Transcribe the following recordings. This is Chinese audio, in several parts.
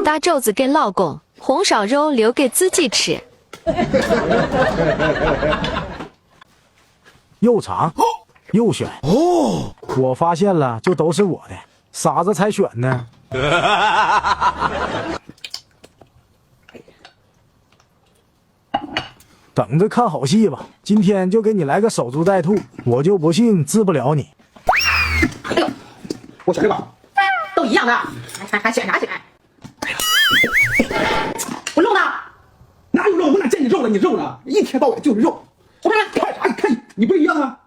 大肘子给老公，红烧肉留给自己吃。又长又选哦，我发现了，就都是我的，傻子才选呢。等着看好戏吧，今天就给你来个守株待兔，我就不信治不了你。哎呦，我选这个，都一样的，还选啥选？哎呀，我肉呢？哪有肉？我哪见你肉了？你肉呢？一天到晚就是肉。我看看啥？你看你不是一样啊？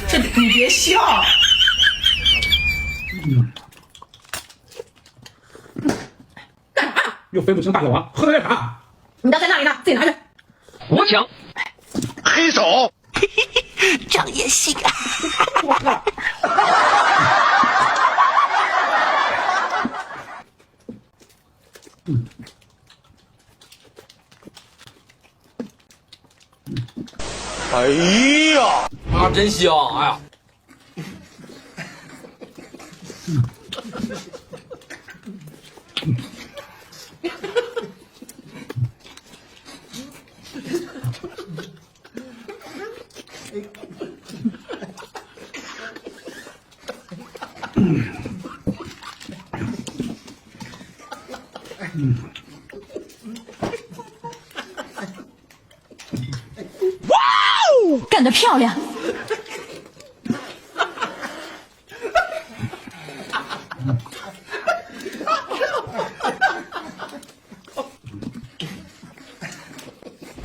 这你别笑。干啥？又分不清大小啊？喝的干啥？你的在那里呢，自己拿去。我抢，黑手，这样也行。我靠！哎呀，啊，真香！哎呀，干得漂亮！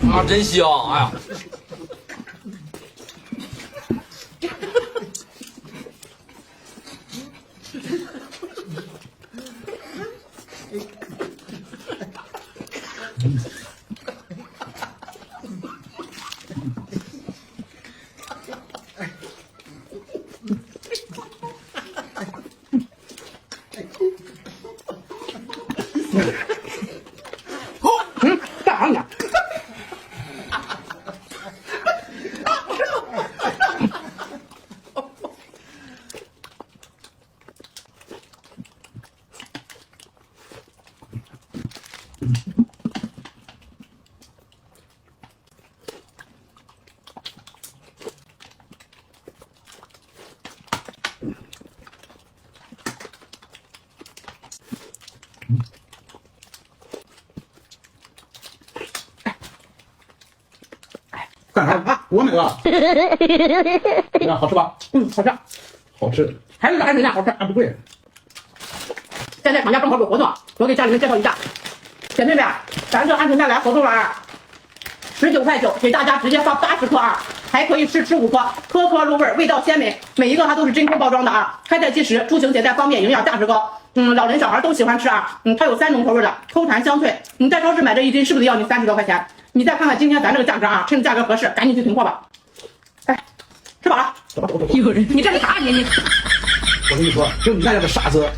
啊，真香！哎呀，干啥你？干啥啊？我买的。怎么样？好吃吧？好吃，好吃。还是安全价好吃，还不贵。现在厂家正好有活动，我给家里面介绍一下。姐妹们，咱这安全价来活动了啊！19.9块，给大家直接发80颗啊，还可以吃5颗，颗颗入味，味道鲜美，每一个它都是真空包装的啊，开袋即食，出行携带方便，营养价值高。老人小孩都喜欢吃啊。它有3种口味的，口弹香脆。你在超市买这一斤是不是得要你30多块钱？你再看看今天咱这个价格啊，趁着价格合适，赶紧去囤货吧。哎，吃饱了，走吧，走。有人，你这是啥？你，我跟你说，就你那样的傻子。